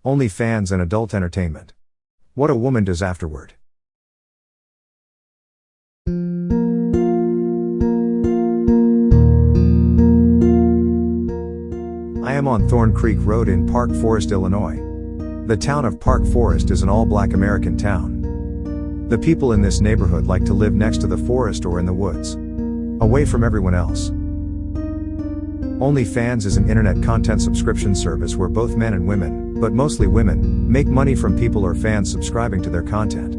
OnlyFans and adult entertainment. What a woman does afterward. I am on Thorn Creek Road in Park Forest, Illinois. The town of Park Forest is an all-black American town. The people in this neighborhood like to live next to the forest or in the woods, away from everyone else. OnlyFans is an internet content subscription service where both men and women, but mostly women, make money from people or fans subscribing to their content.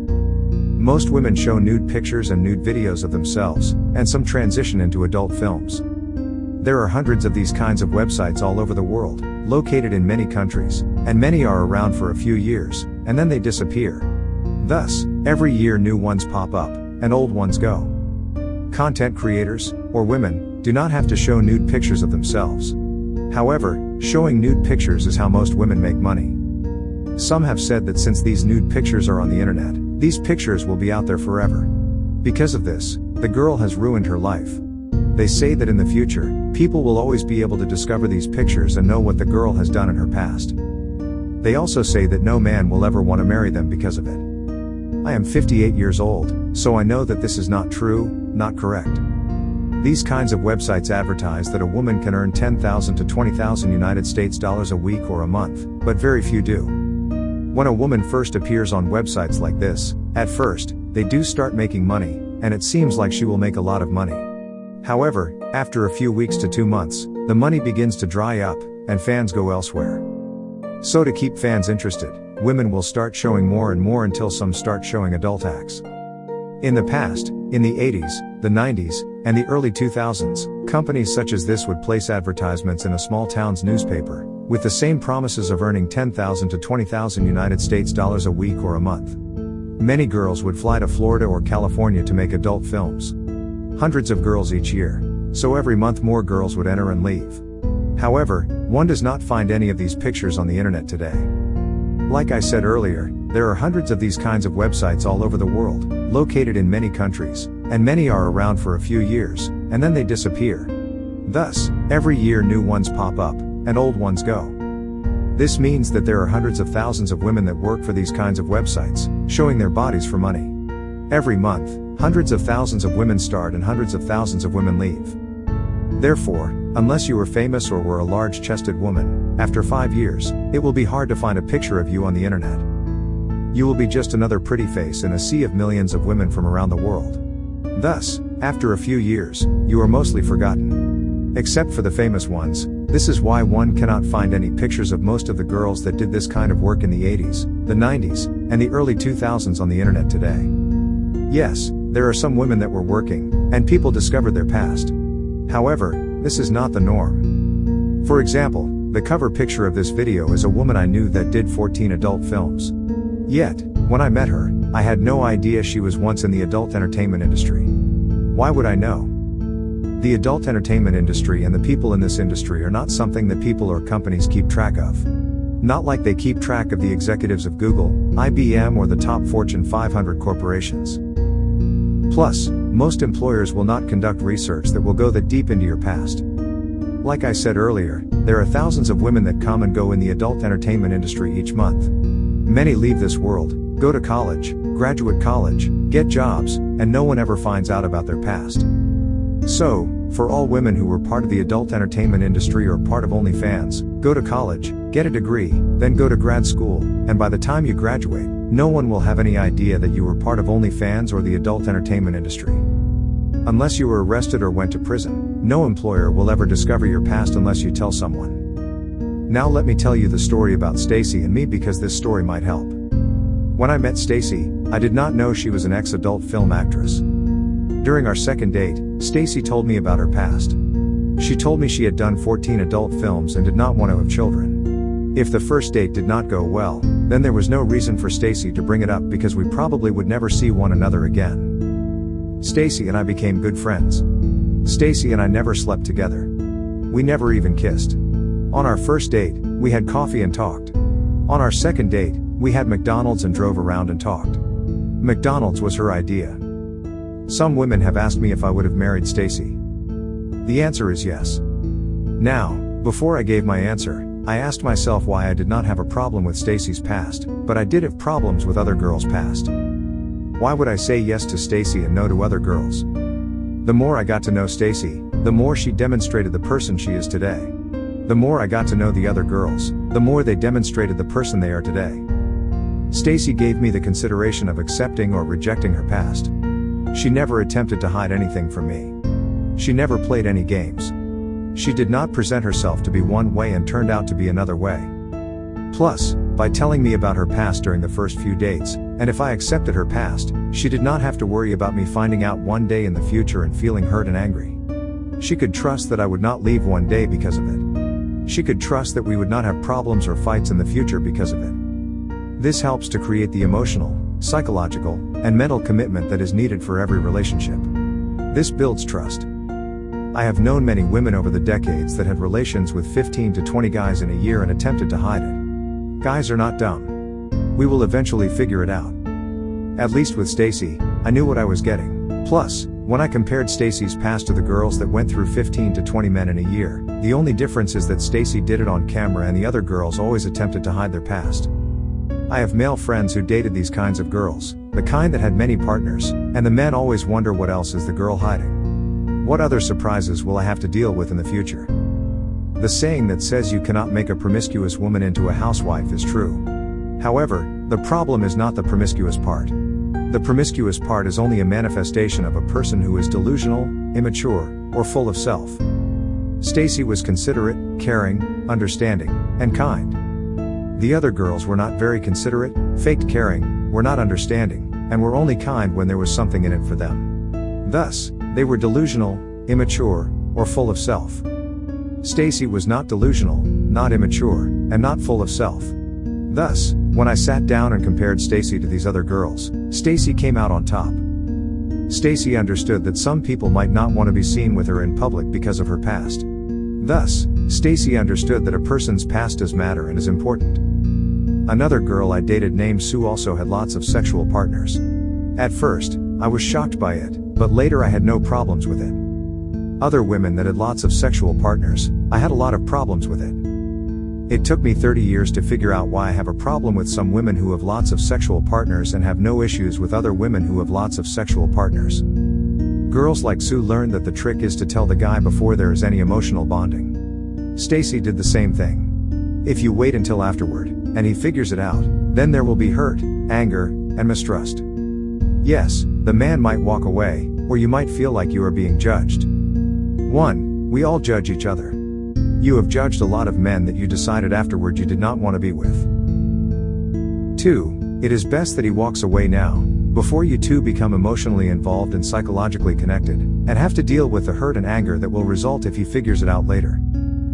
Most women show nude pictures and nude videos of themselves, and some transition into adult films. There are hundreds of these kinds of websites all over the world, located in many countries, and many are around for a few years, and then they disappear. Thus, every year new ones pop up, and old ones go. Content creators, or women, do not have to show nude pictures of themselves. However, showing nude pictures is how most women make money. Some have said that since these nude pictures are on the internet, these pictures will be out there forever. Because of this, the girl has ruined her life. They say that in the future, people will always be able to discover these pictures and know what the girl has done in her past. They also say that no man will ever want to marry them because of it. I am 58 years old, so I know that this is not true, not correct. These kinds of websites advertise that a woman can earn $10,000 to $20,000 United States dollars a week or a month, but very few do. When a woman first appears on websites like this, at first, they do start making money, and it seems like she will make a lot of money. However, after a few weeks to 2 months, the money begins to dry up, and fans go elsewhere. So to keep fans interested, women will start showing more and more until some start showing adult acts. In the past, in the 80s, the 90s, and the early 2000s, companies such as this would place advertisements in a small town's newspaper, with the same promises of earning $10,000 to $20,000 United States dollars a week or a month. Many girls would fly to Florida or California to make adult films. Hundreds of girls each year, so every month more girls would enter and leave. However, one does not find any of these pictures on the internet today. Like I said earlier, there are hundreds of these kinds of websites all over the world, located in many countries, and many are around for a few years, and then they disappear. Thus, every year new ones pop up, and old ones go. This means that there are hundreds of thousands of women that work for these kinds of websites, showing their bodies for money. Every month, hundreds of thousands of women start and hundreds of thousands of women leave. Therefore, unless you are famous or were a large-chested woman, after 5 years, it will be hard to find a picture of you on the internet. You will be just another pretty face in a sea of millions of women from around the world. Thus, after a few years, you are mostly forgotten. Except for the famous ones, this is why one cannot find any pictures of most of the girls that did this kind of work in the 80s, the 90s, and the early 2000s on the internet today. Yes, there are some women that were working, and people discovered their past. However, this is not the norm. For example, the cover picture of this video is a woman I knew that did 14 adult films. Yet, when I met her, I had no idea she was once in the adult entertainment industry. Why would I know? The adult entertainment industry and the people in this industry are not something that people or companies keep track of. Not like they keep track of the executives of Google, IBM, or the top Fortune 500 corporations. Plus, most employers will not conduct research that will go that deep into your past. Like I said earlier, there are thousands of women that come and go in the adult entertainment industry each month. Many leave this world, go to college, graduate college, get jobs, and no one ever finds out about their past. So, for all women who were part of the adult entertainment industry or part of OnlyFans, go to college, get a degree, then go to grad school, and by the time you graduate, no one will have any idea that you were part of OnlyFans or the adult entertainment industry. Unless you were arrested or went to prison, no employer will ever discover your past unless you tell someone. Now let me tell you the story about Stacy and me because this story might help. When I met Stacy, I did not know she was an ex-adult film actress. During our second date, Stacy told me about her past. She told me she had done 14 adult films and did not want to have children. If the first date did not go well, then there was no reason for Stacy to bring it up because we probably would never see one another again. Stacy and I became good friends. Stacy and I never slept together. We never even kissed. On our first date, we had coffee and talked. On our second date, we had McDonald's and drove around and talked. McDonald's was her idea. Some women have asked me if I would have married Stacy. The answer is yes. Now, before I gave my answer, I asked myself why I did not have a problem with Stacy's past, but I did have problems with other girls' past. Why would I say yes to Stacy and no to other girls? The more I got to know Stacy, the more she demonstrated the person she is today. The more I got to know the other girls, the more they demonstrated the person they are today. Stacy gave me the consideration of accepting or rejecting her past. She never attempted to hide anything from me. She never played any games. She did not present herself to be one way and turned out to be another way. Plus, by telling me about her past during the first few dates, and if I accepted her past, she did not have to worry about me finding out one day in the future and feeling hurt and angry. She could trust that I would not leave one day because of it. She could trust that we would not have problems or fights in the future because of it. This helps to create the emotional, psychological, and mental commitment that is needed for every relationship. This builds trust. I have known many women over the decades that had relations with 15 to 20 guys in a year and attempted to hide it. Guys are not dumb. We will eventually figure it out. At least with Stacy, I knew what I was getting. Plus, when I compared Stacy's past to the girls that went through 15 to 20 men in a year, the only difference is that Stacy did it on camera and the other girls always attempted to hide their past. I have male friends who dated these kinds of girls, the kind that had many partners, and the men always wonder what else is the girl hiding. What other surprises will I have to deal with in the future? The saying that says you cannot make a promiscuous woman into a housewife is true. However, the problem is not the promiscuous part. The promiscuous part is only a manifestation of a person who is delusional, immature, or full of self. Stacy was considerate, caring, understanding, and kind. The other girls were not very considerate, faked caring, were not understanding, and were only kind when there was something in it for them. Thus, they were delusional, immature, or full of self. Stacy was not delusional, not immature, and not full of self. Thus, when I sat down and compared Stacy to these other girls, Stacy came out on top. Stacy understood that some people might not want to be seen with her in public because of her past. Thus, Stacy understood that a person's past does matter and is important. Another girl I dated named Sue also had lots of sexual partners. At first, I was shocked by it, but later I had no problems with it. Other women that had lots of sexual partners, I had a lot of problems with it. It took me 30 years to figure out why I have a problem with some women who have lots of sexual partners and have no issues with other women who have lots of sexual partners. Girls like Sue learned that the trick is to tell the guy before there is any emotional bonding. Stacy did the same thing. If you wait until afterward, and he figures it out, then there will be hurt, anger, and mistrust. Yes, the man might walk away, or you might feel like you are being judged. 1. We all judge each other. You have judged a lot of men that you decided afterward you did not want to be with. 2. It is best that he walks away now, before you two become emotionally involved and psychologically connected, and have to deal with the hurt and anger that will result if he figures it out later.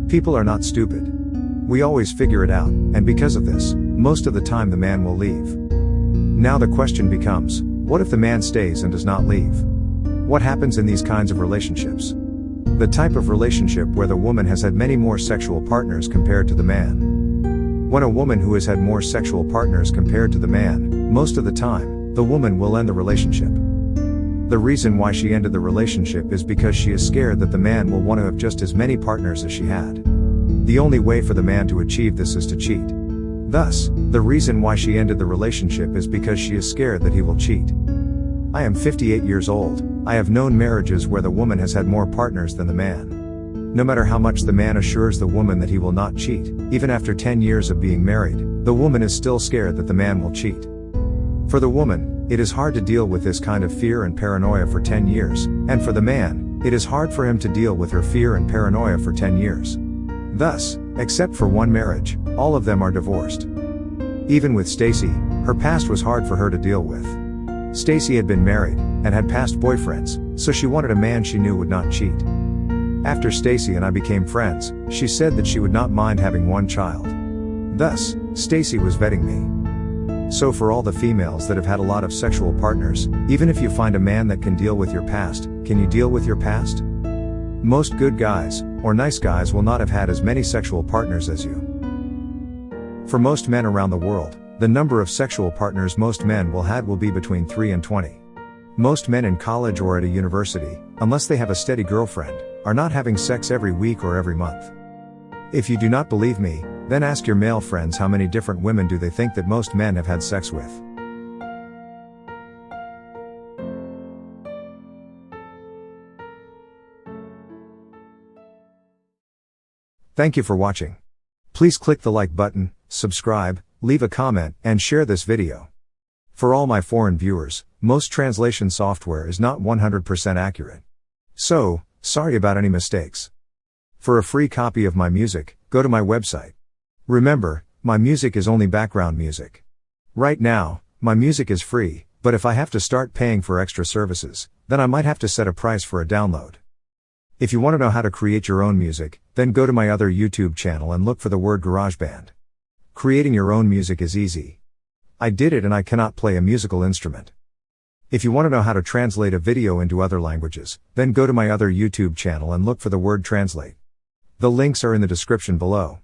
People are not stupid. We always figure it out, and because of this, most of the time the man will leave. Now the question becomes, what if the man stays and does not leave? What happens in these kinds of relationships? The type of relationship where the woman has had many more sexual partners compared to the man. When a woman who has had more sexual partners compared to the man, most of the time, the woman will end the relationship. The reason why she ended the relationship is because she is scared that the man will want to have just as many partners as she had. The only way for the man to achieve this is to cheat. Thus, the reason why she ended the relationship is because she is scared that he will cheat. I am 58 years old. I have known marriages where the woman has had more partners than the man. No matter how much the man assures the woman that he will not cheat, even after 10 years of being married, the woman is still scared that the man will cheat. For the woman, it is hard to deal with this kind of fear and paranoia for 10 years, and for the man, it is hard for him to deal with her fear and paranoia for 10 years. Thus, except for one marriage, all of them are divorced. Even with Stacy, her past was hard for her to deal with. Stacy had been married, and had past boyfriends, so she wanted a man she knew would not cheat. After Stacy and I became friends, she said that she would not mind having one child. Thus, Stacy was vetting me. So for all the females that have had a lot of sexual partners, even if you find a man that can deal with your past, can you deal with your past? Most good guys, or nice guys will not have had as many sexual partners as you. For most men around the world, the number of sexual partners most men will have will be between 3 and 20. Most men in college or at a university, unless they have a steady girlfriend, are not having sex every week or every month. If you do not believe me, Then ask your male friends how many different women do they think that most men have had sex with. Thank you for watching. Please click the like button, subscribe, leave a comment, and share this video. For all my foreign viewers, most translation software is not 100% accurate. So, sorry about any mistakes. For a free copy of my music, go to my website. Remember, my music is only background music. Right now, my music is free, but if I have to start paying for extra services, then I might have to set a price for a download. If you want to know how to create your own music, then go to my other YouTube channel and look for the word Garageband. Creating your own music is easy. I did it and I cannot play a musical instrument. If you want to know how to translate a video into other languages, then go to my other YouTube channel and look for the word translate. The links are in the description below.